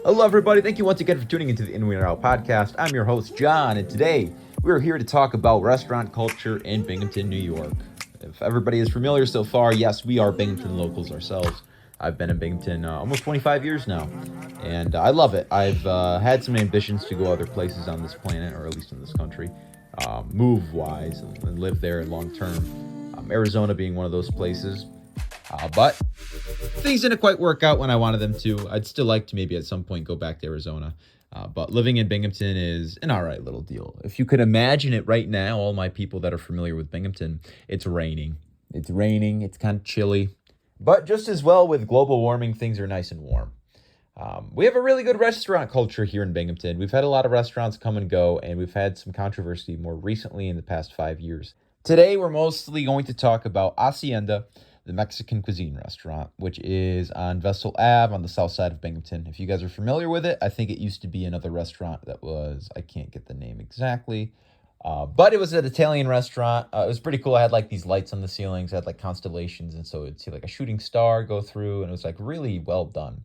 Hello, everybody. Thank you once again for tuning into the In We Are Out podcast. I'm your host, John, and today we're here to talk about restaurant culture in Binghamton, New York. If everybody is familiar so far, yes, we are Binghamton locals ourselves. I've been in Binghamton almost 25 years now, and I love it. I've had some ambitions to go other places on this planet, or at least in this country, move-wise, and live there long-term. Arizona being one of those places. But things didn't quite work out when I wanted them to. I'd still like to maybe at some point go back to Arizona. But living in Binghamton is an all right little deal. If you could imagine it right now, all my people that are familiar with Binghamton, it's raining. It's raining. It's kind of chilly. But just as well with global warming, things are nice and warm. We have a really good restaurant culture here in Binghamton. We've had a lot of restaurants come and go, and we've had some controversy more recently in the past 5 years. Today, we're mostly going to talk about Hacienda, the Mexican cuisine restaurant, which is on Vestal Ave on the south side of Binghamton. If you guys are familiar with it, I think it used to be another restaurant that was, I can't get the name exactly, but it was an Italian restaurant. It was pretty cool. I had like these lights on the ceilings. I had like constellations, and so it'd see like a shooting star go through, and it was like really well done.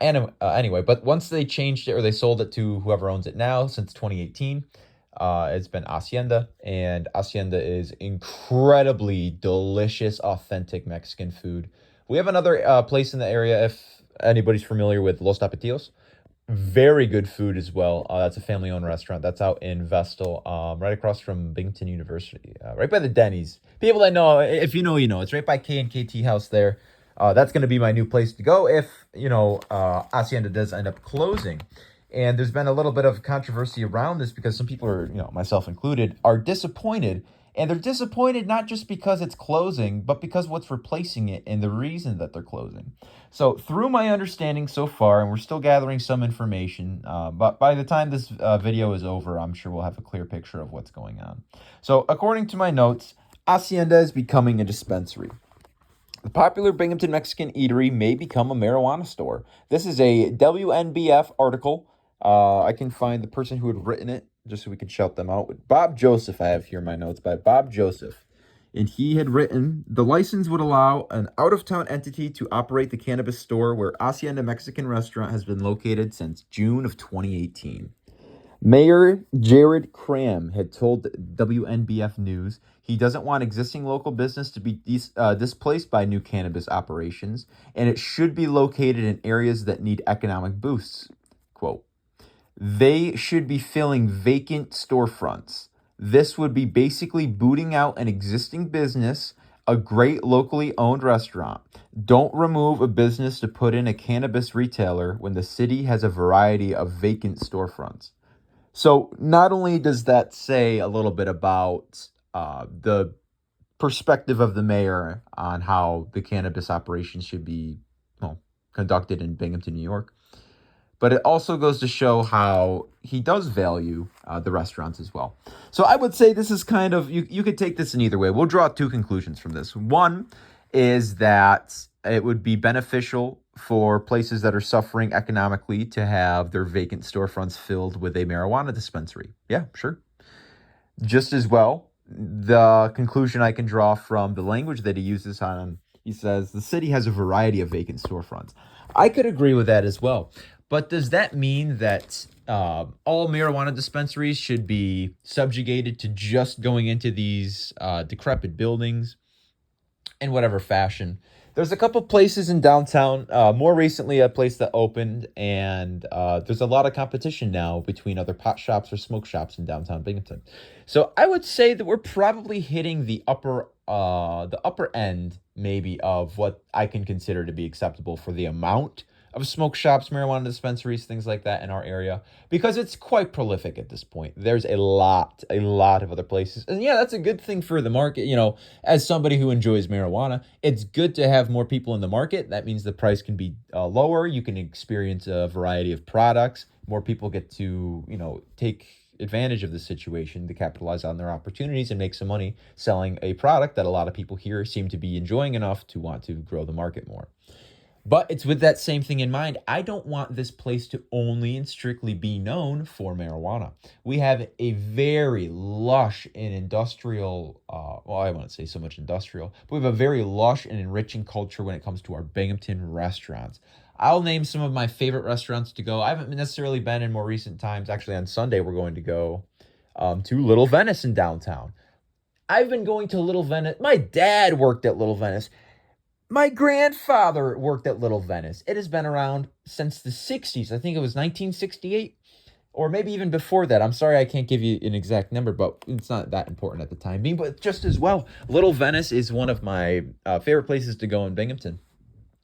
Anyway, but once they changed it or they sold it to whoever owns it now since 2018, it's been Hacienda, and Hacienda is incredibly delicious, authentic Mexican food. We have another place in the area, if anybody's familiar with Los Tapatios. Very good food as well. That's a family-owned restaurant. That's out in Vestal, right across from Binghamton University, right by the Denny's. People that know, if you know, you know. It's right by K&KT House there. That's going to be my new place to go if, Hacienda does end up closing. And there's been a little bit of controversy around this because some people are, myself included, are disappointed. And they're disappointed not just because it's closing, but because what's replacing it and the reason that they're closing. So through my understanding so far, and we're still gathering some information, but by the time this video is over, I'm sure we'll have a clear picture of what's going on. So according to my notes, Hacienda is becoming a dispensary. The popular Binghamton Mexican eatery may become a marijuana store. This is a WNBF article. I can find the person who had written it, just so we can shout them out. Bob Joseph, I have here in my notes, by Bob Joseph. And he had written, the license would allow an out-of-town entity to operate the cannabis store where Hacienda Mexican Restaurant has been located since June of 2018. Mayor Jared Cram had told WNBF News he doesn't want existing local business to be displaced by new cannabis operations, and it should be located in areas that need economic boosts. Quote, they should be filling vacant storefronts. This would be basically booting out an existing business, a great locally owned restaurant. Don't remove a business to put in a cannabis retailer when the city has a variety of vacant storefronts. So not only does that say a little bit about the perspective of the mayor on how the cannabis operations should be conducted in Binghamton, New York, but it also goes to show how he does value the restaurants as well. So I would say this is kind of, you could take this in either way. We'll draw two conclusions from this. One is that it would be beneficial for places that are suffering economically to have their vacant storefronts filled with a marijuana dispensary. Yeah, sure. Just as well, the conclusion I can draw from the language that he uses he says, the city has a variety of vacant storefronts. I could agree with that as well. But does that mean that all marijuana dispensaries should be subjugated to just going into these decrepit buildings in whatever fashion? There's a couple places in downtown, more recently a place that opened, and there's a lot of competition now between other pot shops or smoke shops in downtown Binghamton. So I would say that we're probably hitting the upper end maybe of what I can consider to be acceptable for the amount of smoke shops, marijuana dispensaries, things like that in our area, because it's quite prolific at this point. There's a lot of other places. And yeah, that's a good thing for the market. As somebody who enjoys marijuana, it's good to have more people in the market. That means the price can be lower. You can experience a variety of products. More people get to, take advantage of the situation to capitalize on their opportunities and make some money selling a product that a lot of people here seem to be enjoying enough to want to grow the market more. But it's with that same thing in mind. I don't want this place to only and strictly be known for marijuana. We have a very lush and industrial, I wouldn't say so much industrial, but we have a very lush and enriching culture when it comes to our Binghamton restaurants. I'll name some of my favorite restaurants to go. I haven't necessarily been in more recent times. Actually, on Sunday, we're going to go to Little Venice in downtown. I've been going to Little Venice. My dad worked at Little Venice. My grandfather worked at Little Venice. It has been around since the 60s. I think it was 1968 or maybe even before that. I'm sorry I can't give you an exact number, but it's not that important at the time being. But just as well, Little Venice is one of my favorite places to go in Binghamton.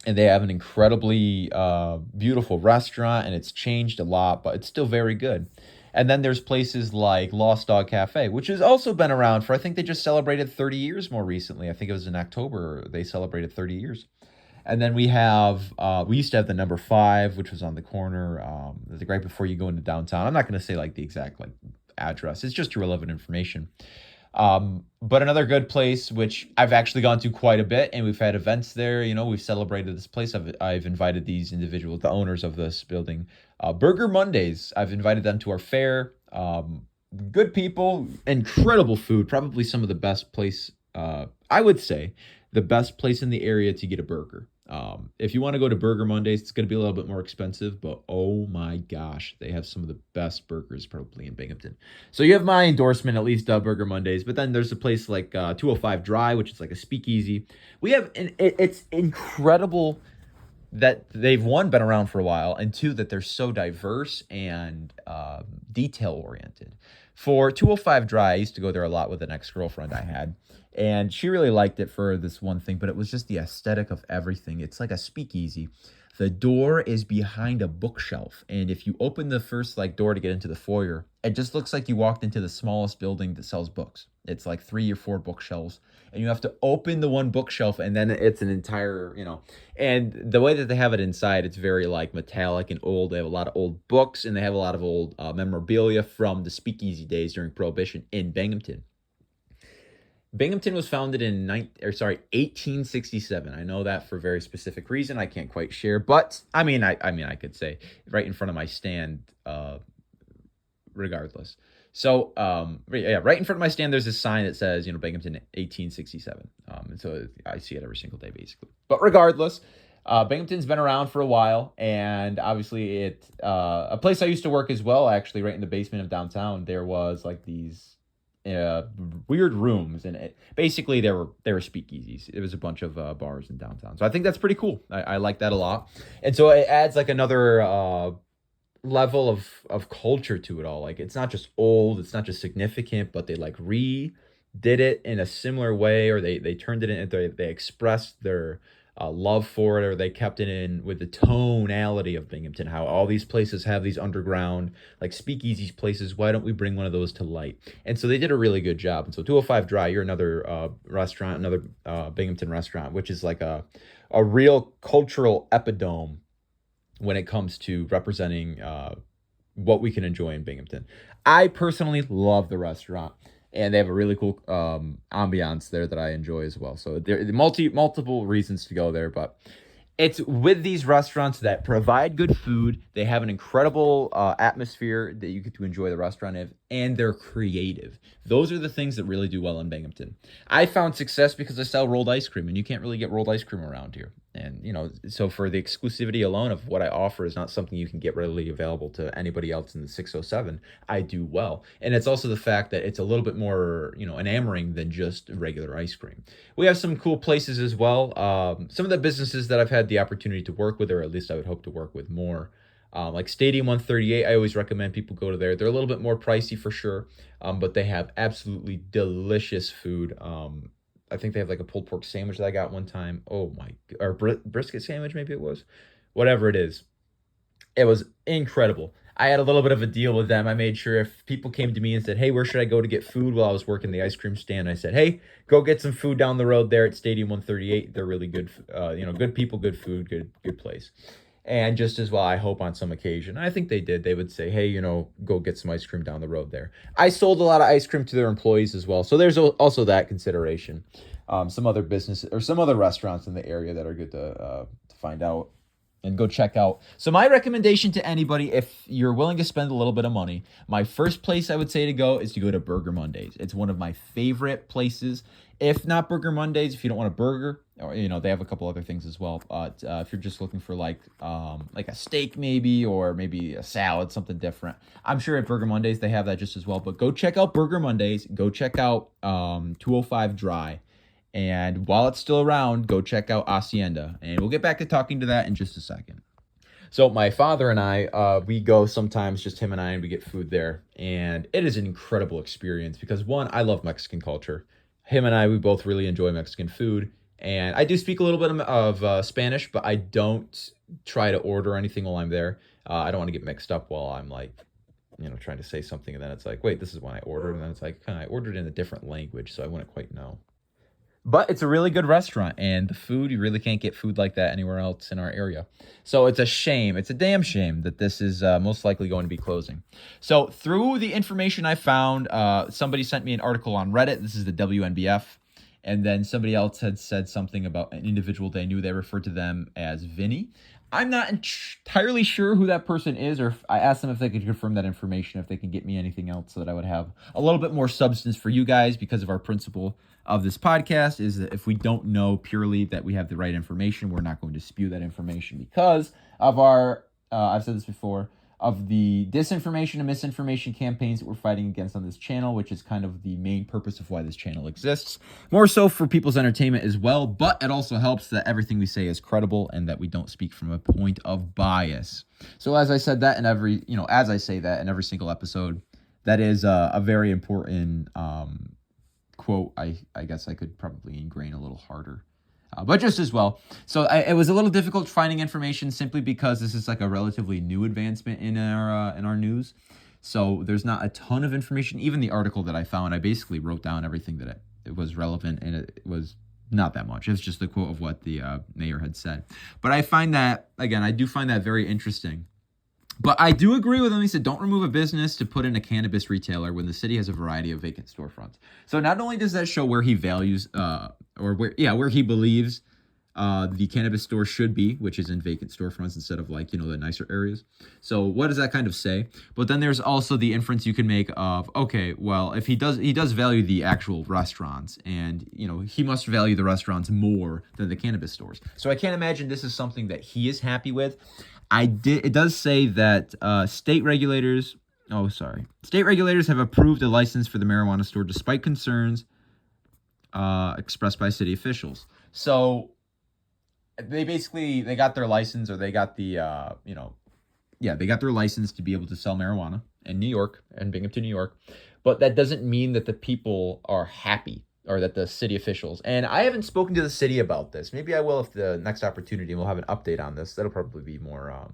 And they have an incredibly beautiful restaurant, and it's changed a lot, but it's still very good. And then there's places like Lost Dog Cafe, which has also been around for, I think they just celebrated 30 years more recently. I think it was in October they celebrated 30 years. And then we used to have the number 5, which was on the corner, right before you go into downtown. I'm not going to say like the exact like address. It's just irrelevant information. But another good place, which I've actually gone to quite a bit, and we've had events there. We've celebrated this place. I've invited these individuals, the owners of this building, Burger Mondays. I've invited them to our fair. Good people, incredible food. Probably some of the best place. I would say the best place in the area to get a burger. If you want to go to Burger Mondays, it's going to be a little bit more expensive, but oh my gosh, they have some of the best burgers probably in Binghamton. So you have my endorsement, at least Burger Mondays, but then there's a place like 205 Dry, which is like a speakeasy. We have, it's incredible that they've, one, been around for a while, and two, that they're so diverse and detail-oriented. For 205 Dry, I used to go there a lot with an ex-girlfriend I had, and she really liked it for this one thing, but it was just the aesthetic of everything. It's like a speakeasy. The door is behind a bookshelf, and if you open the first door to get into the foyer, it just looks like you walked into the smallest building that sells books. It's like 3 or 4 bookshelves, and you have to open the one bookshelf, and then it's an entire, and the way that they have it inside, it's very metallic and old. They have a lot of old books, and they have a lot of old memorabilia from the speakeasy days during Prohibition in Binghamton. Binghamton was founded in 1867. I know that for a very specific reason I can't quite share, but I could say right in front of my stand, regardless. So, right in front of my stand, there's this sign that says, Binghamton 1867. And so I see it every single day, basically. But regardless, Binghamton's been around for a while, and obviously it, a place I used to work as well, actually, right in the basement of downtown, there was these weird rooms, and basically they were speakeasies. It was a bunch of bars in downtown, so I think that's pretty cool. I like that a lot, and so it adds another level of culture to it all. It's not just old, it's not just significant, but they redid it in a similar way, or they turned it in, they expressed their love for it, or they kept it in with the tonality of Binghamton, how all these places have these underground speakeasy places. Why don't we bring one of those to light? And so they did a really good job. And so 205 Dry, you're another restaurant, another Binghamton restaurant, which is a real cultural epidome when it comes to representing what we can enjoy in Binghamton. I personally love the restaurant, and they have a really cool ambiance there that I enjoy as well. So there are multiple reasons to go there, but it's with these restaurants that provide good food. They have an incredible atmosphere that you get to enjoy the restaurant in, and they're creative. Those are the things that really do well in Binghamton. I found success because I sell rolled ice cream, and you can't really get rolled ice cream around here. And, so for the exclusivity alone of what I offer is not something you can get readily available to anybody else in the 607, I do well. And it's also the fact that it's a little bit more, enamoring than just regular ice cream. We have some cool places as well. Some of the businesses that I've had the opportunity to work with, or at least I would hope to work with more, like Stadium 138, I always recommend people go to there. They're a little bit more pricey for sure, but they have absolutely delicious food. I think they have a pulled pork sandwich that I got one time. Oh my, or brisket sandwich, maybe it was. Whatever it is. It was incredible. I had a little bit of a deal with them. I made sure if people came to me and said, hey, where should I go to get food while I was working the ice cream stand? I said, hey, go get some food down the road there at Stadium 138. They're really good, good people, good food, good place. And just as well, I hope on some occasion, I think they did, they would say, hey, go get some ice cream down the road there. I sold a lot of ice cream to their employees as well. So there's also that consideration. Some other businesses or some other restaurants in the area that are good to find out. and go check out. So my recommendation to anybody, if you're willing to spend a little bit of money, my first place I would say to go is to go to Burger Mondays. It's one of my favorite places. If not Burger Mondays, if you don't want a burger, or they have a couple other things as well. But if you're just looking for like a steak maybe, or maybe a salad, something different, I'm sure at Burger Mondays they have that just as well. But go check out Burger Mondays. Go check out 205 Dry. And while it's still around, go check out Hacienda. And we'll get back to talking to that in just a second. So my father and I, we go sometimes, just him and I, and we get food there. And it is an incredible experience because, one, I love Mexican culture. Him and I, we both really enjoy Mexican food. And I do speak a little bit of Spanish, but I don't try to order anything while I'm there. I don't want to get mixed up while I'm trying to say something. And then it's like, wait, this is when I ordered. And then it's like, I ordered in a different language, so I wouldn't quite know. But it's a really good restaurant, and the food, you really can't get food like that anywhere else in our area. So it's a shame. It's a damn shame that this is most likely going to be closing. So through the information I found, somebody sent me an article on Reddit. This is the WNBF. And then somebody else had said something about an individual they knew. They referred to them as Vinny. I'm not entirely sure who that person is, or if I asked them if they could confirm that information, if they can get me anything else so that I would have a little bit more substance for you guys, because of our principle of this podcast is that if we don't know purely that we have the right information, we're not going to spew that information because of our, I've said this before, of the disinformation and misinformation campaigns that we're fighting against on this channel, which is kind of the main purpose of why this channel exists. More so for people's entertainment as well, but it also helps that everything we say is credible and that we don't speak from a point of bias. So as I said that in every, as I say that in every single episode, that is a very important quote. I guess I could probably ingrain a little harder. But just as well. So it was a little difficult finding information simply because this is like a relatively new advancement in our news. So there's not a ton of information. Even the article that I found, I basically wrote down everything that it was relevant, and it was not that much. It's just the quote of what the mayor had said. But I find that, again, I do find that very interesting. But I do agree with him. He said, don't remove a business to put in a cannabis retailer when the city has a variety of vacant storefronts. So not only does that show where he values, where he believes the cannabis store should be, which is in vacant storefronts instead of the nicer areas. So what does that kind of say? But then there's also the inference you can make of, okay, well, if he does value the actual restaurants, and he must value the restaurants more than the cannabis stores. So I can't imagine this is something that he is happy with. It does say that state regulators have approved a license for the marijuana store despite concerns expressed by city officials. So they got their license, or they got the they got their license to be able to sell marijuana in New York, and Binghamton, New York. But that doesn't mean that the people are happy, or that the city officials, and I haven't spoken to the city about this. Maybe I will if the next opportunity, we'll have an update on this. That'll probably be more,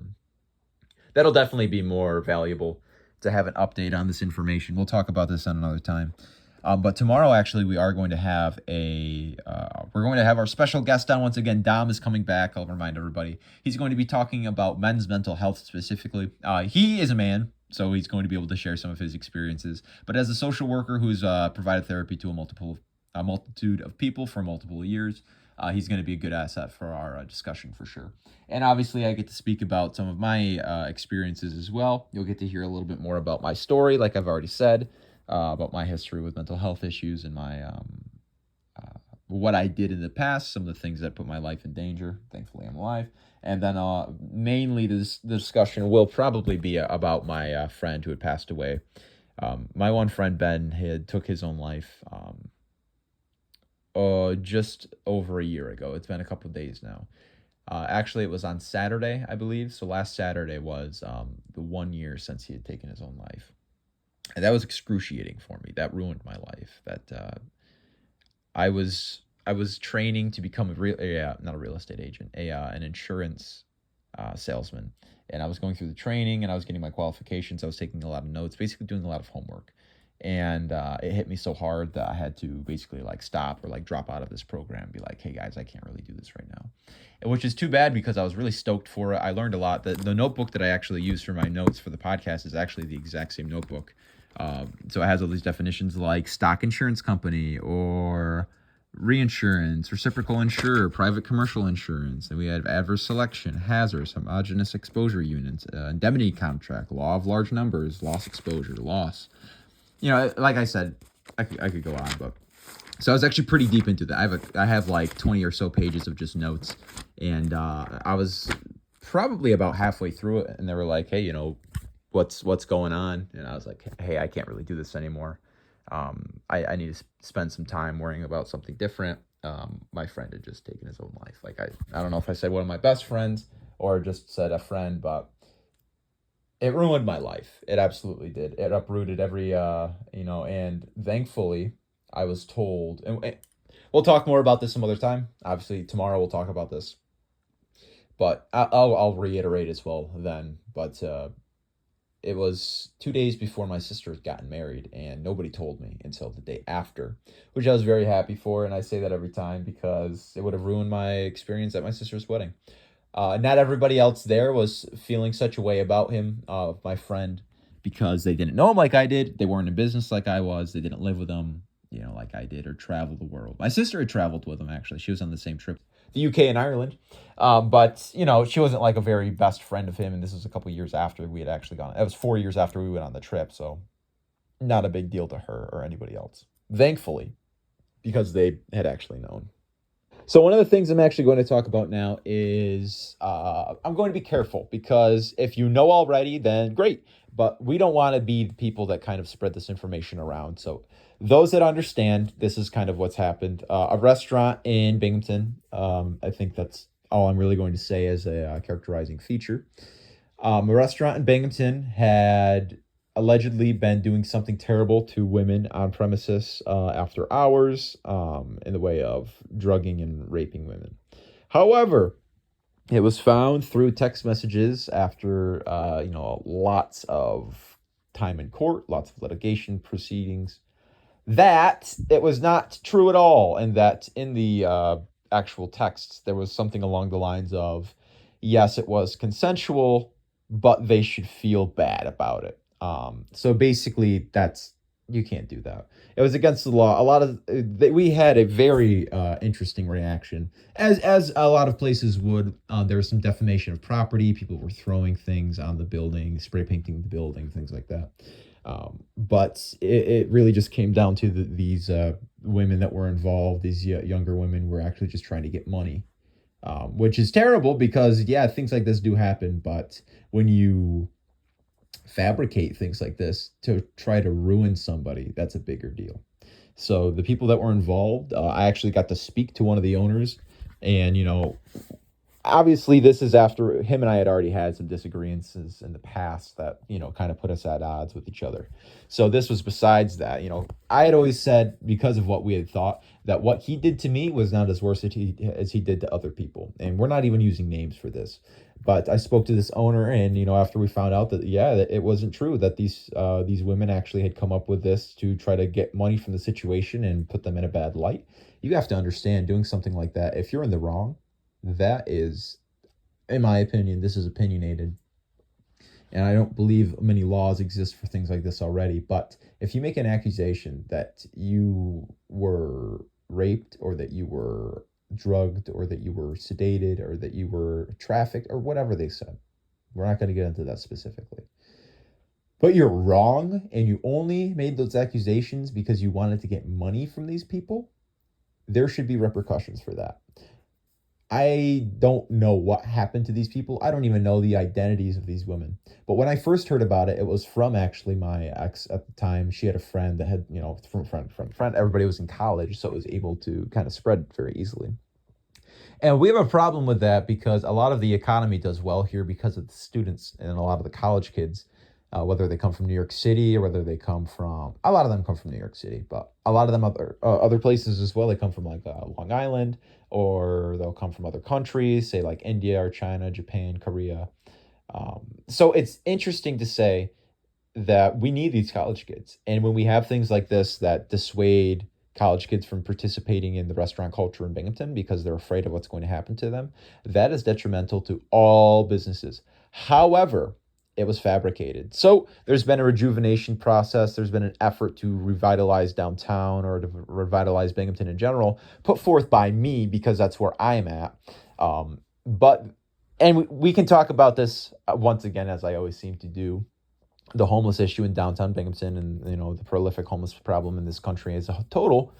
that'll definitely be more valuable to have an update on this information. We'll talk about this on another time. But tomorrow, actually, we are going to have our special guest on once again. Dom is coming back. I'll remind everybody. He's going to be talking about men's mental health specifically. He is a man, so he's going to be able to share some of his experiences. But as a social worker who's provided therapy to a multitude of people for multiple years, he's going to be a good asset for our discussion for sure. And obviously, I get to speak about some of my experiences as well. You'll get to hear a little bit more about my story, like I've already said, about my history with mental health issues and my what I did in the past, some of the things that put my life in danger. Thankfully, I'm alive. And then mainly the discussion will probably be about my friend who had passed away. My one friend, Ben, had took his own life just over a year ago. It's been a couple of days now. Actually, it was on Saturday, I believe. So last Saturday was the 1 year since he had taken his own life. And that was excruciating for me. That ruined my life. That I was training to become not a real estate agent, an insurance salesman. And I was going through the training, and I was getting my qualifications. I was taking a lot of notes, basically doing a lot of homework. And it hit me so hard that I had to basically stop or drop out of this program and be like, hey guys, I can't really do this right now. Which is too bad because I was really stoked for it. I learned a lot. The notebook that I actually use for my notes for the podcast is actually the exact same notebook. So it has all these definitions like stock insurance company or reinsurance, reciprocal insurer, private commercial insurance. And we had adverse selection, hazards, homogeneous exposure units, indemnity contract, law of large numbers, loss exposure, loss. Like I said, I could go on, but so I was actually pretty deep into that. I have like 20 or so pages of just notes, and I was probably about halfway through it, and they were like, "Hey, what's going on?" And I was like, "Hey, I can't really do this anymore. I need to spend some time worrying about something different." My friend had just taken his own life. Like I don't know if I said one of my best friends or just said a friend, but it ruined my life. It absolutely did. It uprooted every, and thankfully I was told, and we'll talk more about this some other time. Obviously, tomorrow we'll talk about this, but I'll reiterate as well then. But it was 2 days before my sister had gotten married, and nobody told me until the day after, which I was very happy for. And I say that every time because it would have ruined my experience at my sister's wedding. Not everybody else there was feeling such a way about him, my friend, because they didn't know him like I did. They weren't in business like I was. They didn't live with him, like I did, or travel the world. My sister had traveled with him, actually. She was on the same trip, the UK and Ireland. But, she wasn't like a very best friend of him. And this was a couple years after we had actually gone. It was 4 years after we went on the trip. So not a big deal to her or anybody else, thankfully, because they had actually known. So one of the things I'm actually going to talk about now is I'm going to be careful, because if you know already, then great. But we don't want to be the people that kind of spread this information around. So those that understand, this is kind of what's happened. A restaurant in Binghamton, I think that's all I'm really going to say as a characterizing feature. A restaurant in Binghamton had allegedly been doing something terrible to women on premises after hours, in the way of drugging and raping women. However, it was found through text messages after lots of time in court, lots of litigation proceedings, that it was not true at all, and that in the actual texts there was something along the lines of, yes, it was consensual, but they should feel bad about it. So basically, you can't do that. It was against the law. A lot of we had a very interesting reaction, as a lot of places would. There was some defamation of property. People were throwing things on the building, spray painting the building, things like that. But it really just came down to these women that were involved. These younger women were actually just trying to get money, which is terrible because, yeah, things like this do happen. But when you fabricate things like this to try to ruin somebody, that's a bigger deal. So the people that were involved, I actually got to speak to one of the owners, and obviously this is after him and I had already had some disagreements in the past that kind of put us at odds with each other. So this was besides that. I had always said, because of what we had thought, that what he did to me was not as worse as he did to other people, and we're not even using names for this. But I spoke to this owner, and after we found out that that it wasn't true, that these women actually had come up with this to try to get money from the situation and put them in a bad light. You have to understand, doing something like that, if you're in the wrong, that is, in my opinion, this is opinionated, and I don't believe many laws exist for things like this already. But if you make an accusation that you were raped, or that you were drugged, or that you were sedated, or that you were trafficked, or whatever they said, we're not going to get into that specifically, but you're wrong, and you only made those accusations because you wanted to get money from these people, there should be repercussions for that. I don't know what happened to these people. I don't even know the identities of these women. But when I first heard about it, it was from actually my ex at the time. She had a friend that had, from friend. Everybody was in college, so it was able to kind of spread very easily. And we have a problem with that because a lot of the economy does well here because of the students and a lot of the college kids, whether they come from New York City or whether they come from, a lot of them come from New York City, but a lot of them other places as well. They come from like Long Island, or they'll come from other countries, say like India or China, Japan, Korea. So it's interesting to say that we need these college kids. And when we have things like this that dissuade college kids from participating in the restaurant culture in Binghamton because they're afraid of what's going to happen to them, that is detrimental to all businesses. However, it was fabricated. So there's been a rejuvenation process. There's been an effort to revitalize downtown or to revitalize Binghamton in general, put forth by me because that's where I'm at. But and we can talk about this once again, as I always seem to do, the homeless issue in downtown Binghamton and the prolific homeless problem in this country as a total.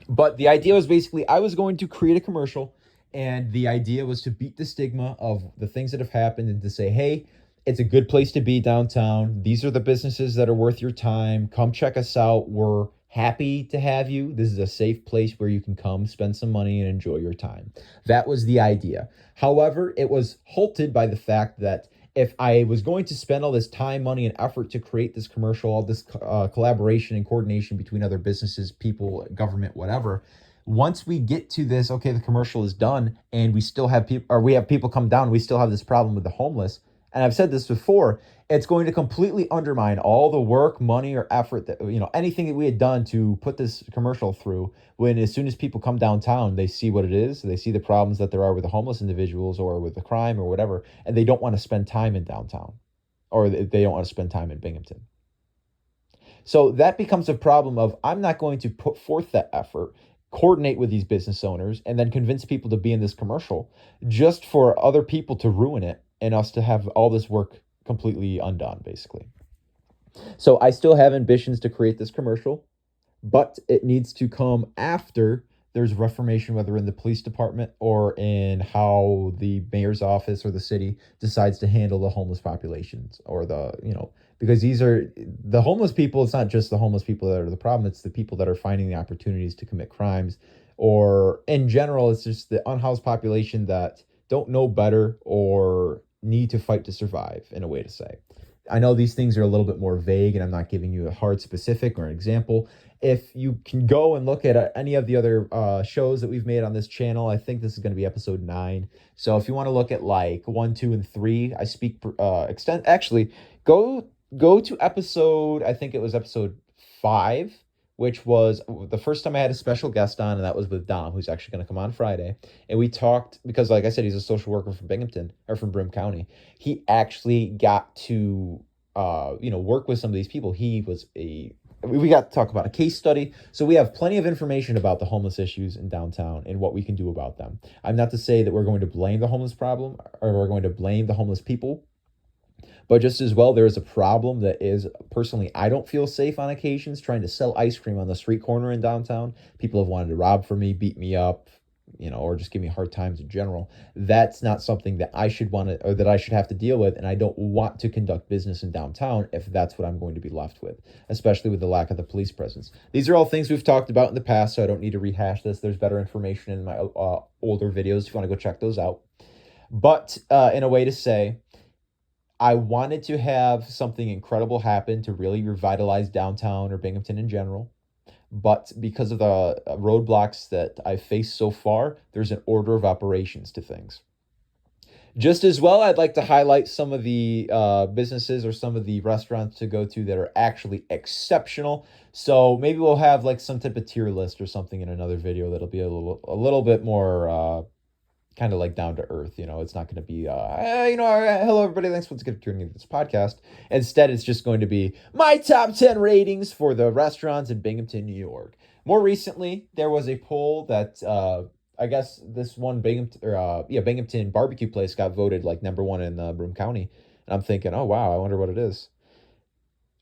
But the idea was basically I was going to create a commercial, and the idea was to beat the stigma of the things that have happened and to say, hey, it's a good place to be downtown. These are the businesses that are worth your time. Come check us out. We're happy to have you. This is a safe place where you can come spend some money and enjoy your time. That was the idea. However, it was halted by the fact that if I was going to spend all this time, money, and effort to create this commercial, all this collaboration and coordination between other businesses, people, government, whatever, once we get to this, okay, the commercial is done and we still have people, or we have people come down, we still have this problem with the homeless. And I've said this before, it's going to completely undermine all the work, money, or effort that, anything that we had done to put this commercial through. When as soon as people come downtown, they see what it is, they see the problems that there are with the homeless individuals or with the crime or whatever, and they don't want to spend time in downtown, or they don't want to spend time in Binghamton. So that becomes a problem of I'm not going to put forth that effort, coordinate with these business owners, and then convince people to be in this commercial just for other people to ruin it and us to have all this work completely undone, basically. So I still have ambitions to create this commercial, but it needs to come after there's reformation, whether in the police department or in how the mayor's office or the city decides to handle the homeless populations or because these are the homeless people. It's not just the homeless people that are the problem. It's the people that are finding the opportunities to commit crimes, or in general, it's just the unhoused population that don't know better or need to fight to survive, in a way to say. I know these things are a little bit more vague and I'm not giving you a hard specific or an example. If you can go and look at any of the other shows that we've made on this channel, I think this is going to be episode 9. So if you want to look at like 1, 2, and 3, I speak actually go to episode, I think it was episode 5, which was the first time I had a special guest on, and that was with Dom, who's actually going to come on Friday. And we talked, because like I said, he's a social worker from Binghamton, or from Broome County. He actually got to, work with some of these people. We got to talk about a case study. So we have plenty of information about the homeless issues in downtown and what we can do about them. I'm not to say that we're going to blame the homeless problem or we're going to blame the homeless people. But just as well, there is a problem that is, personally, I don't feel safe on occasions trying to sell ice cream on the street corner in downtown. People have wanted to rob from me, beat me up, or just give me hard times in general. That's not something that I should want to, or that I should have to deal with. And I don't want to conduct business in downtown if that's what I'm going to be left with, especially with the lack of the police presence. These are all things we've talked about in the past, so I don't need to rehash this. There's better information in my older videos if you want to go check those out. But in a way to say, I wanted to have something incredible happen to really revitalize downtown or Binghamton in general. But because of the roadblocks that I've faced so far, there's an order of operations to things. Just as well, I'd like to highlight some of the businesses or some of the restaurants to go to that are actually exceptional. So maybe we'll have like some type of tier list or something in another video that'll be a little bit more kind of like down to earth. It's not going to be, hello everybody, thanks for tuning into this podcast. Instead, it's just going to be my top 10 ratings for the restaurants in Binghamton, New York. More recently, there was a poll that, I guess this one Binghamton barbecue place got voted like number 1 in Broome County. And I'm thinking, oh wow, I wonder what it is.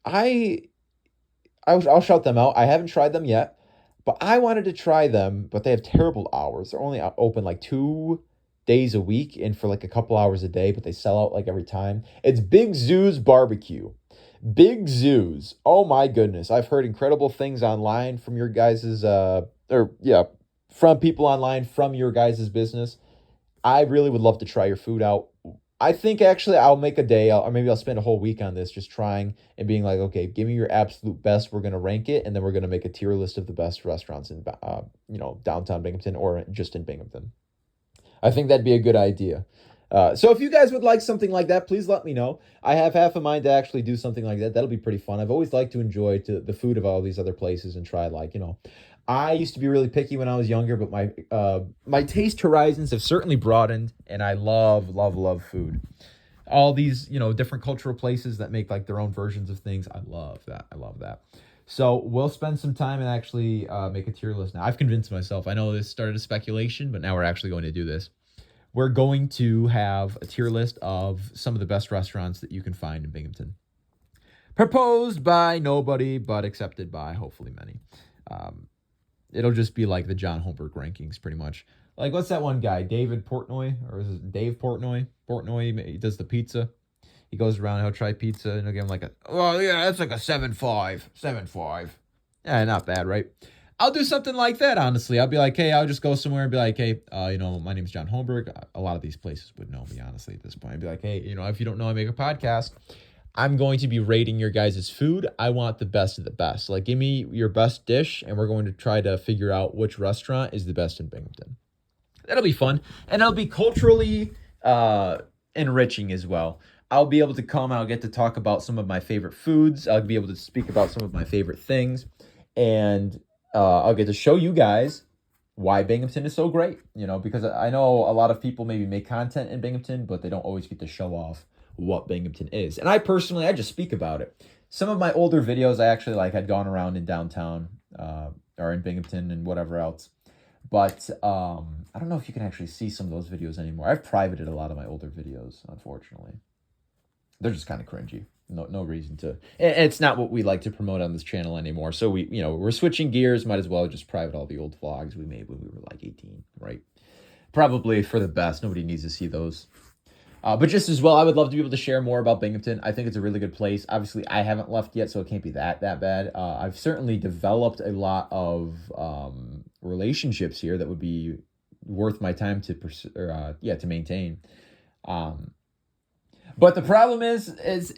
I'll shout them out. I haven't tried them yet. But I wanted to try them, but they have terrible hours. They're only open like 2 days a week and for like a couple hours a day, but they sell out like every time. It's Big Zoo's Barbecue. Big Zoo's. Oh my goodness. I've heard incredible things online from your guys's, from people online from your guys's business. I really would love to try your food out. I think actually I'll make a day, or maybe I'll spend a whole week on this, just trying and being like, okay, give me your absolute best. We're going to rank it, and then we're going to make a tier list of the best restaurants in, downtown Binghamton or just in Binghamton. I think that'd be a good idea. So if you guys would like something like that, please let me know. I have half a mind to actually do something like that. That'll be pretty fun. I've always liked to enjoy the food of all these other places and try I used to be really picky when I was younger, but my taste horizons have certainly broadened, and I love, love, love food. all these, different cultural places that make like their own versions of things. I love that. I love that. So we'll spend some time and actually make a tier list now. I've convinced myself. I know this started a speculation, but now we're actually going to do this. We're going to have a tier list of some of the best restaurants that you can find in Binghamton. Proposed by nobody, but accepted by hopefully many. It'll just be like the John Holmberg rankings, pretty much. Like, what's that one guy, David Portnoy? Or is it Dave Portnoy? Portnoy, he does the pizza. He goes around, he'll try pizza, and he'll give him like that's like a 7.5. 7.5. Yeah, not bad, right? I'll do something like that, honestly. I'll be like, hey, I'll just go somewhere and be like, hey, my name's John Holmberg. A lot of these places would know me, honestly, at this point. I'd be like, hey, if you don't know I make a podcast, I'm going to be rating your guys' food. I want the best of the best. Like, give me your best dish, and we're going to try to figure out which restaurant is the best in Binghamton. That'll be fun, and it'll be culturally enriching as well. I'll be able to come, I'll get to talk about some of my favorite foods. I'll be able to speak about some of my favorite things, and I'll get to show you guys why Binghamton is so great, because I know a lot of people maybe make content in Binghamton, but they don't always get to show off what Binghamton is. And I just speak about it. Some of my older videos I actually had gone around in downtown or in Binghamton and whatever else. But I don't know if you can actually see some of those videos anymore. I've privated a lot of my older videos, unfortunately. They're just kind of cringy. No reason to. It's not what we like to promote on this channel anymore. So we're switching gears. Might as well just private all the old vlogs we made when we were like 18, right? Probably for the best. Nobody needs to see those. But just as well, I would love to be able to share more about Binghamton. I think it's a really good place. Obviously, I haven't left yet, so it can't be that bad. I've certainly developed a lot of relationships here that would be worth my time to pursue, to maintain. But the problem is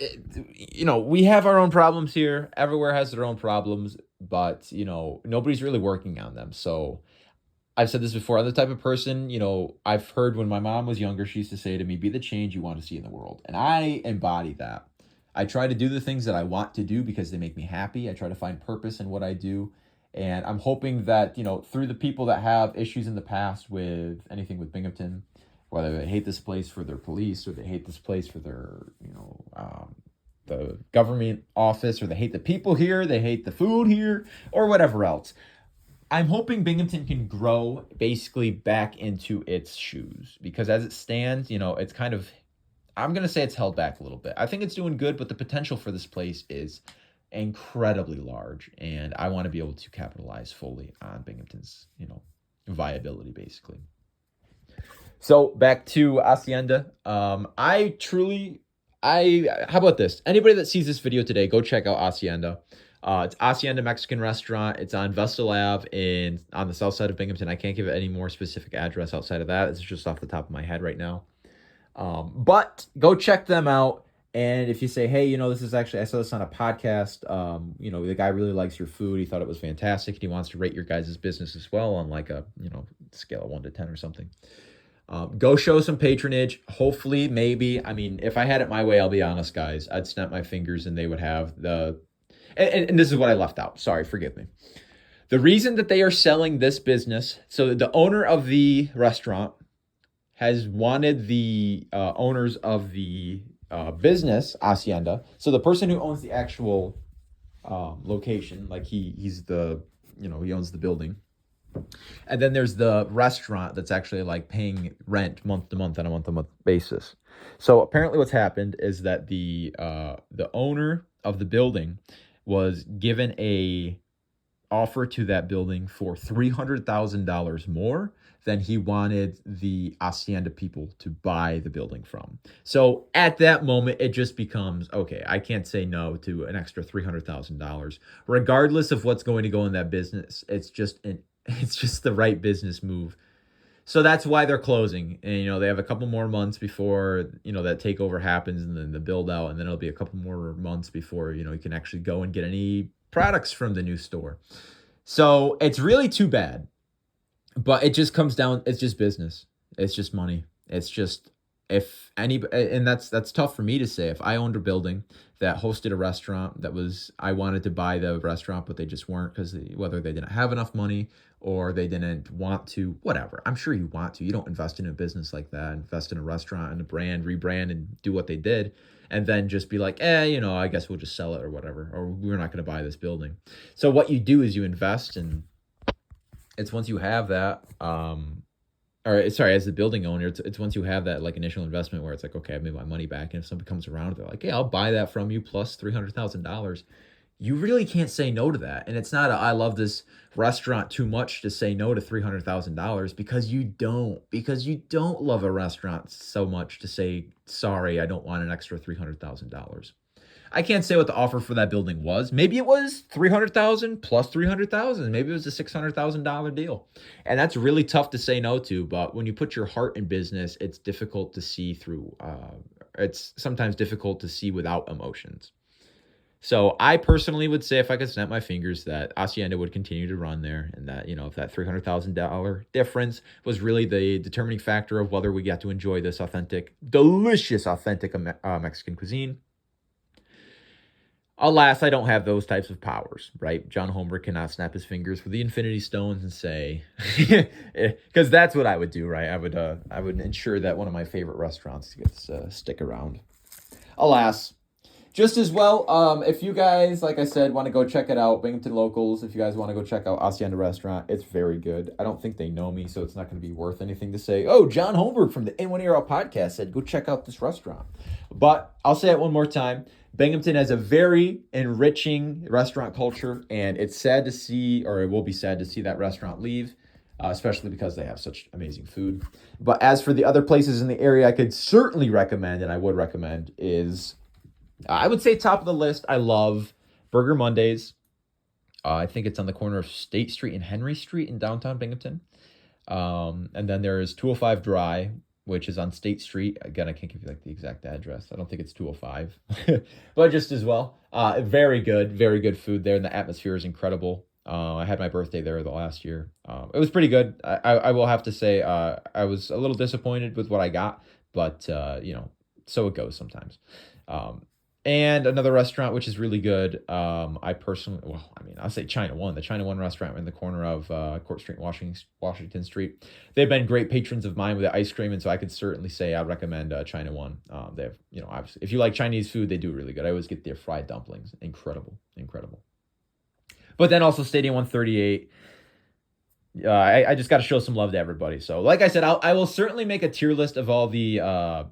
we have our own problems here. Everywhere has their own problems, but nobody's really working on them. So I've said this before. I'm the type of person, I've heard when my mom was younger, she used to say to me, be the change you want to see in the world. And I embody that. I try to do the things that I want to do because they make me happy. I try to find purpose in what I do. And I'm hoping that, through the people that have issues in the past with anything with Binghamton, whether they hate this place for their police or they hate this place for their, the government office, or they hate the people here, they hate the food here, or whatever else. I'm hoping Binghamton can grow basically back into its shoes, because as it stands, it's kind of, I'm going to say it's held back a little bit. I think it's doing good, but the potential for this place is incredibly large, and I want to be able to capitalize fully on Binghamton's, viability, basically. So back to Hacienda. How about this? Anybody that sees this video today, go check out Hacienda. It's Hacienda Mexican Restaurant. It's on Vestal Ave on the south side of Binghamton. I can't give it any more specific address outside of that. It's just off the top of my head right now. But go check them out. And if you say, hey, this is actually, I saw this on a podcast. The guy really likes your food. He thought it was fantastic, and he wants to rate your guys' business as well on like a, scale of 1 to 10 or something. Go show some patronage. Hopefully, maybe. I mean, if I had it my way, I'll be honest, guys, I'd snap my fingers and they would have and this is what I left out. Sorry, forgive me. The reason that they are selling this business, so the owner of the restaurant has wanted the owners of the business, Hacienda, so the person who owns the actual location, like he's the, he owns the building. And then there's the restaurant that's actually like paying rent month to month on a month-to-month basis. So apparently what's happened is that the owner of the building was given a offer to that building for $300,000 more than he wanted the Hacienda people to buy the building from. So at that moment, it just becomes, okay, I can't say no to an extra $300,000. Regardless of what's going to go in that business, it's just the right business move. So that's why they're closing. And, they have a couple more months before, that takeover happens, and then the build out. And then it'll be a couple more months before, you can actually go and get any products from the new store. So it's really too bad. But it just comes down, it's just business. It's just money. It's just if any, and that's tough for me to say. If I owned a building that hosted a restaurant that was, I wanted to buy the restaurant, but they just weren't, because whether they didn't have enough money or they didn't want to, whatever. I'm sure you want to. You don't invest in a business like that, invest in a restaurant and a brand, rebrand and do what they did, and then just be like, I guess we'll just sell it or whatever, or we're not going to buy this building. So what you do is you invest, and it's once you have that, or sorry, as the building owner, it's once you have that like initial investment where it's like, okay, I made my money back, and if somebody comes around, they're like, hey, I'll buy that from you plus $300,000. You really can't say no to that. And it's not I love this restaurant too much to say no to $300,000, because you don't love a restaurant so much to say, sorry, I don't want an extra $300,000. I can't say what the offer for that building was. Maybe it was 300,000 plus 300,000. Maybe it was a $600,000 deal. And that's really tough to say no to. But when you put your heart in business, it's difficult to see through. It's sometimes difficult to see without emotions. So I personally would say, if I could snap my fingers, that Hacienda would continue to run there, and that, if that $300,000 difference was really the determining factor of whether we got to enjoy this authentic, delicious, authentic Mexican cuisine. Alas, I don't have those types of powers, right? John Homer cannot snap his fingers with the Infinity Stones and say, because that's what I would do, right? I would ensure that one of my favorite restaurants gets stick around. Alas, just as well, if you guys, like I said, want to go check it out, Binghamton locals, if you guys want to go check out Hacienda Restaurant, it's very good. I don't think they know me, so it's not going to be worth anything to say, oh, John Holmberg from the In One Ear Out podcast said, go check out this restaurant. But I'll say it one more time. Binghamton has a very enriching restaurant culture, and it's sad to see, or it will be sad to see, that restaurant leave, especially because they have such amazing food. But as for the other places in the area I could certainly recommend, and I would recommend, is, I would say top of the list, I love Burger Mondays. I think it's on the corner of State Street and Henry Street in downtown Binghamton. And then there's 205 Dry, which is on State Street. Again, I can't give you like the exact address. I don't think it's 205, but just as well. Very good food there, and the atmosphere is incredible. I had my birthday there the last year. It was pretty good. I will have to say, I was a little disappointed with what I got, but so it goes sometimes. And another restaurant which is really good. I'll say China One, the China One restaurant in the corner of Court Street, Washington Street. They've been great patrons of mine with the ice cream, and so I could certainly say I'd recommend China One. They have, obviously, if you like Chinese food, they do really good. I always get their fried dumplings, incredible. But then also Stadium 138. I just got to show some love to everybody. So, like I said, I will certainly make a tier list of all the.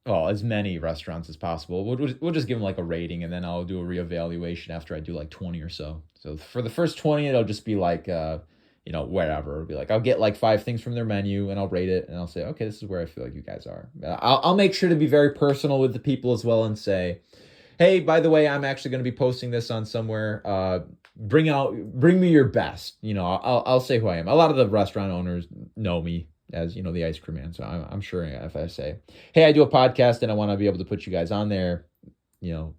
As many restaurants as possible. We'll just give them like a rating, and then I'll do a reevaluation after I do like 20 or so. So for the first 20, it'll just be like, whatever. It'll be like, I'll get like 5 things from their menu, and I'll rate it, and I'll say, okay, this is where I feel like you guys are. I'll make sure to be very personal with the people as well, and say, hey, by the way, I'm actually going to be posting this on somewhere. Bring me your best. I'll say who I am. A lot of the restaurant owners know me as, the ice cream man. So I'm sure if I say, hey, I do a podcast and I want to be able to put you guys on there,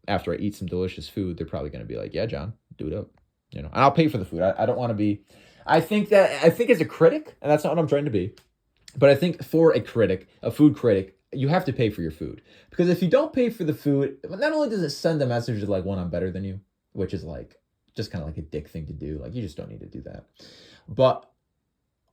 after I eat some delicious food, they're probably going to be like, yeah, John, do it up, and I'll pay for the food. I don't want to be, I think as a critic, and that's not what I'm trying to be, but I think for a food critic, you have to pay for your food, because if you don't pay for the food, not only does it send a message of like, one, I'm better than you, which is like, just kind of like a dick thing to do. Like, you just don't need to do that. But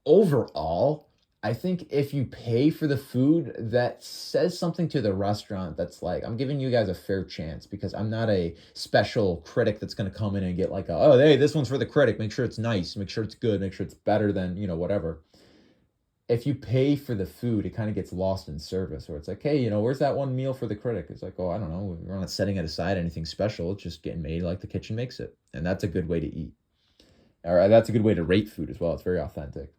overall, I think if you pay for the food, that says something to the restaurant that's like, I'm giving you guys a fair chance, because I'm not a special critic that's going to come in and get like, hey, this one's for the critic. Make sure it's nice. Make sure it's good. Make sure it's better than, whatever. If you pay for the food, it kind of gets lost in service, where it's like, hey, where's that one meal for the critic? It's like, I don't know. We're not setting it aside anything special. It's just getting made like the kitchen makes it. And that's a good way to eat. Or that's a good way to rate food as well. It's very authentic.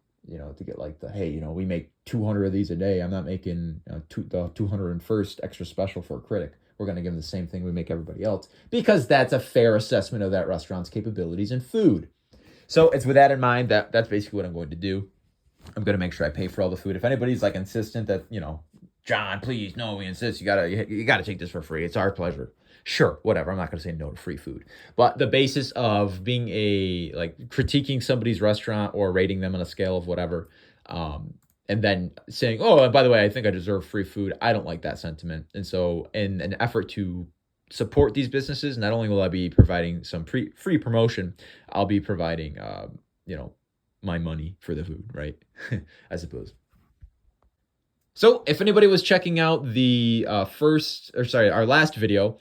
To get like we make 200 of these a day. I'm not making the 201st extra special for a critic. We're going to give them the same thing we make everybody else, because that's a fair assessment of that restaurant's capabilities in food. So it's with that in mind that's basically what I'm going to do. I'm going to make sure I pay for all the food. If anybody's like insistent that, John, please, no, we insist, you gotta take this for free. It's our pleasure. Sure, whatever. I'm not going to say no to free food. But the basis of being critiquing somebody's restaurant or rating them on a scale of whatever, and then saying, oh, and by the way, I think I deserve free food. I don't like that sentiment. And so in an effort to support these businesses, not only will I be providing some free promotion, I'll be providing, my money for the food, right? I suppose. So if anybody was checking out the our last video,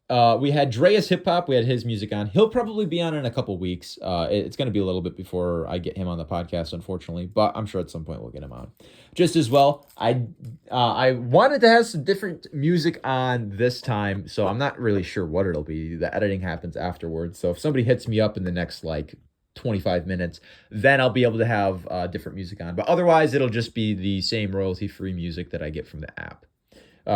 we had Dreas Hip Hop. We had his music on. He'll probably be on in a couple weeks. It's going to be a little bit before I get him on the podcast, unfortunately, but I'm sure at some point we'll get him on. Just as well, I wanted to have some different music on this time, so I'm not really sure what it'll be. The editing happens afterwards, so if somebody hits me up in the next 25 minutes, then I'll be able to have different music on. But otherwise, it'll just be the same royalty-free music that I get from the app.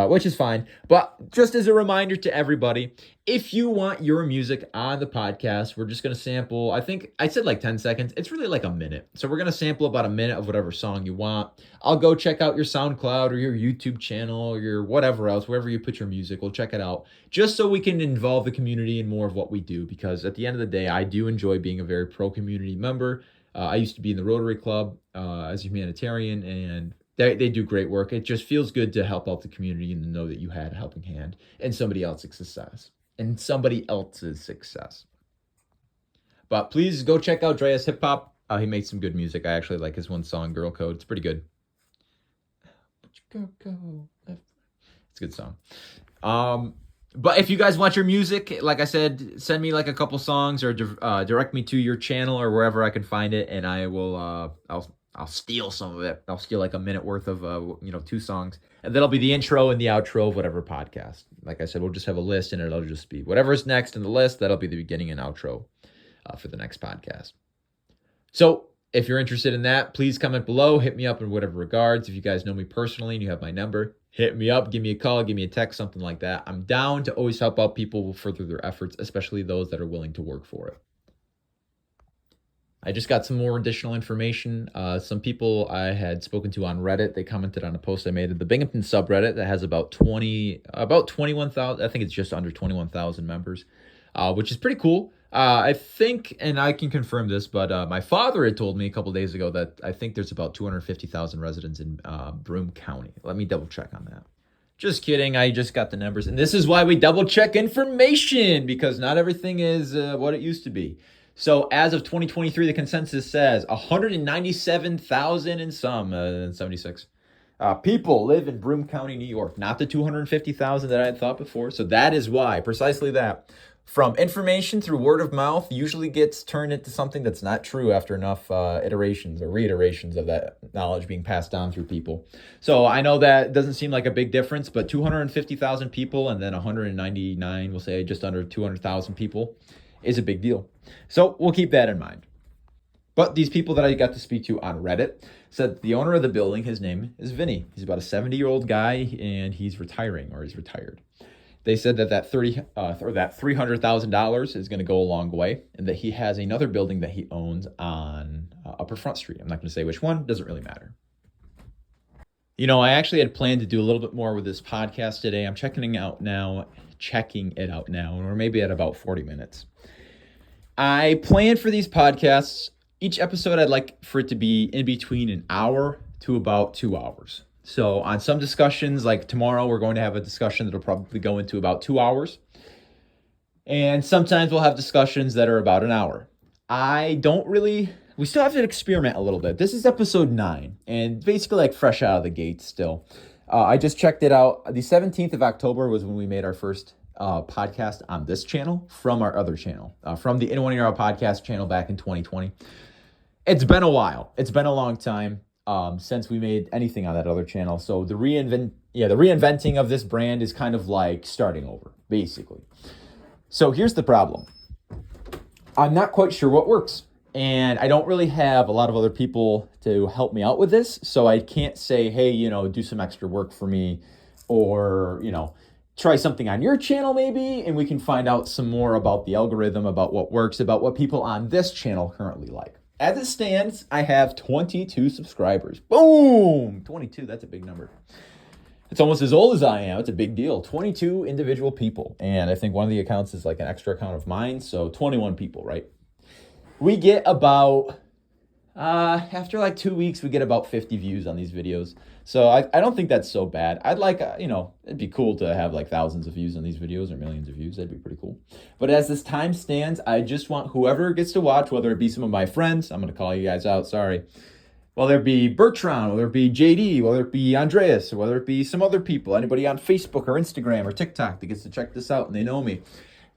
Which is fine. But just as a reminder to everybody, if you want your music on the podcast, we're just going to sample, I think I said 10 seconds. It's really a minute. So we're going to sample about a minute of whatever song you want. I'll go check out your SoundCloud or your YouTube channel or your whatever else, wherever you put your music. We'll check it out just so we can involve the community in more of what we do. Because at the end of the day, I do enjoy being a very pro-community member. I used to be in the Rotary Club as a humanitarian, and they do great work. It just feels good to help out the community and to know that you had a helping hand in somebody else's success. But please go check out Dreas Hip Hop. He makes some good music. I actually like his one song, Girl Code. It's pretty good. It's a good song. But if you guys want your music, like I said, send me a couple songs or direct me to your channel or wherever I can find it, and I will. I'll steal some of it. I'll steal a minute worth of 2 songs, and that'll be the intro and the outro of whatever podcast. Like I said, we'll just have a list, and it'll just be whatever's next in the list. That'll be the beginning and outro for the next podcast. So if you're interested in that, please comment below. Hit me up in whatever regards. If you guys know me personally and you have my number, hit me up, give me a call, give me a text, something like that. I'm down to always help out people further their efforts, especially those that are willing to work for it. I just got some more additional information. Some people I had spoken to on Reddit, they commented on a post I made at the Binghamton subreddit that has about 21,000, I think it's just under 21,000 members, which is pretty cool. I think, and I can confirm this, but my father had told me a couple days ago that I think there's about 250,000 residents in Broome County. Let me double check on that. Just kidding. I just got the numbers. And this is why we double check information, because not everything is what it used to be. So as of 2023, the consensus says 197,000 and some, 76 people live in Broome County, New York, not the 250,000 that I had thought before. So that is why, precisely that. From information through word of mouth usually gets turned into something that's not true after enough iterations or reiterations of that knowledge being passed down through people. So I know that doesn't seem like a big difference, but 250,000 people and then 199, we'll say just under 200,000 people is a big deal. So we'll keep that in mind. But these people that I got to speak to on Reddit said the owner of the building, his name is Vinny. He's about a 70-year-old guy, and he's retiring, or he's retired. They said that $300,000 is going to go a long way, and that he has another building that he owns on Upper Front Street. I'm not going to say which one. Doesn't really matter. I actually had planned to do a little bit more with this podcast today. I'm checking it out now, or maybe at about 40 minutes. I planned for these podcasts, each episode I'd like for it to be in between an hour to about 2 hours. So on some discussions, like tomorrow, we're going to have a discussion that'll probably go into about 2 hours. And sometimes we'll have discussions that are about an hour. We still have to experiment a little bit. This is episode 9, and basically fresh out of the gate still. I just checked it out. The 17th of October was when we made our first podcast on this channel from our other channel, from the In 1 Ear Out podcast channel back in 2020. It's been a while. It's been a long time since we made anything on that other channel. So the reinventing of this brand is kind of like starting over, basically. So here's the problem. I'm not quite sure what works. And I don't really have a lot of other people to help me out with this. So I can't say, hey, do some extra work for me, or, try something on your channel maybe, and we can find out some more about the algorithm, about what works, about what people on this channel currently like. As it stands, I have 22 subscribers. Boom! 22, that's a big number. It's almost as old as I am. It's a big deal. 22 individual people. And I think one of the accounts is an extra account of mine, so 21 people, right? We get about, After like 2 weeks, we get about 50 views on these videos. So I don't think that's so bad. I'd like, it'd be cool to have like thousands of views on these videos or millions of views. That'd be pretty cool. But as this time stands, I just want whoever gets to watch, whether it be some of my friends, I'm going to call you guys out, sorry. Whether it be Bertrand, whether it be JD, whether it be Andreas, or whether it be some other people, anybody on Facebook or Instagram or TikTok that gets to check this out and they know me.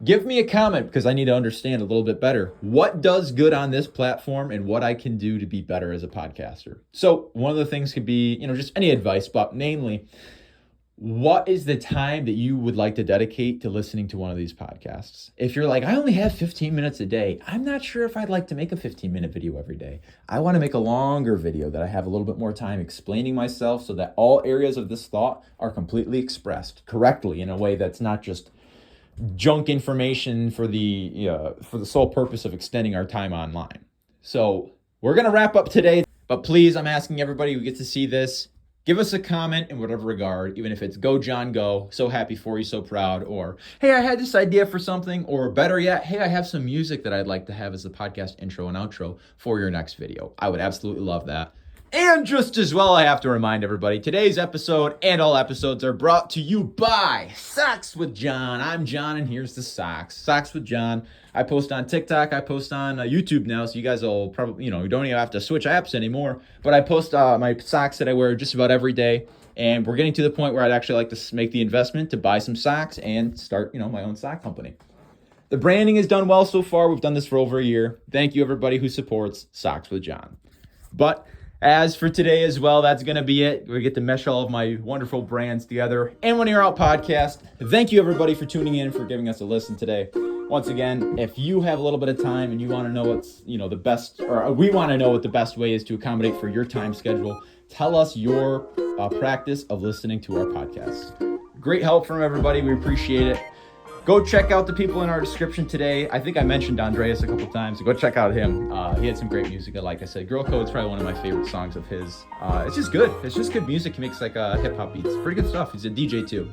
Give me a comment because I need to understand a little bit better what does good on this platform and what I can do to be better as a podcaster. So one of the things could be, just any advice, but mainly, what is the time that you would like to dedicate to listening to one of these podcasts? If you're like, I only have 15 minutes a day, I'm not sure if I'd like to make a 15-minute video every day. I want to make a longer video that I have a little bit more time explaining myself so that all areas of this thought are completely expressed correctly in a way that's not just junk information for the sole purpose of extending our time online. So we're going to wrap up today, but please, I'm asking everybody who gets to see this, give us a comment in whatever regard, even if it's go John go, so happy for you, so proud, or hey, I had this idea for something, or better yet, hey, I have some music that I'd like to have as the podcast intro and outro for your next video. I would absolutely love that. And just as well, I have to remind everybody, today's episode and all episodes are brought to you by Socks with John. I'm John, and here's the socks. Socks with John. I post on TikTok. I post on YouTube now, so you guys will probably, you don't even have to switch apps anymore. But I post my socks that I wear just about every day. And we're getting to the point where I'd actually like to make the investment to buy some socks and start, my own sock company. The branding is done well so far. We've done this for over a year. Thank you, everybody who supports Socks with John. But as for today as well, that's going to be it. We get to mesh all of my wonderful brands together. And When You're Out podcast. Thank you, everybody, for tuning in, for giving us a listen today. Once again, if you have a little bit of time and you want to know what's, the best, or we want to know what the best way is to accommodate for your time schedule, tell us your practice of listening to our podcast. Great help from everybody. We appreciate it. Go check out the people in our description today. I think I mentioned Andreas a couple times, so go check out him. He had some great music. Like I said, Girl Code's probably one of my favorite songs of his. It's just good. It's just good music. He makes like hip-hop beats. Pretty good stuff. He's a DJ too.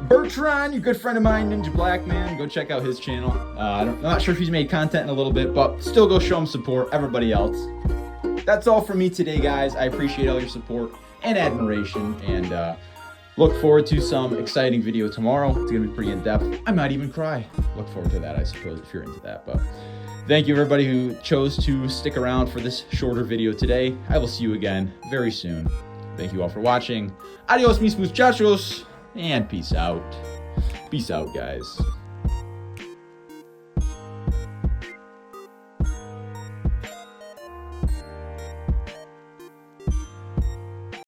Bertrand, your good friend of mine, Ninja Black Man. Go check out his channel. I'm not sure if he's made content in a little bit, but still go show him support. Everybody else. That's all from me today, guys. I appreciate all your support and admiration, and look forward to some exciting video tomorrow. It's going to be pretty in-depth. I might even cry. Look forward to that, I suppose, if you're into that. But thank you, everybody who chose to stick around for this shorter video today. I will see you again very soon. Thank you all for watching. Adios, mis muchachos, and peace out. Peace out, guys.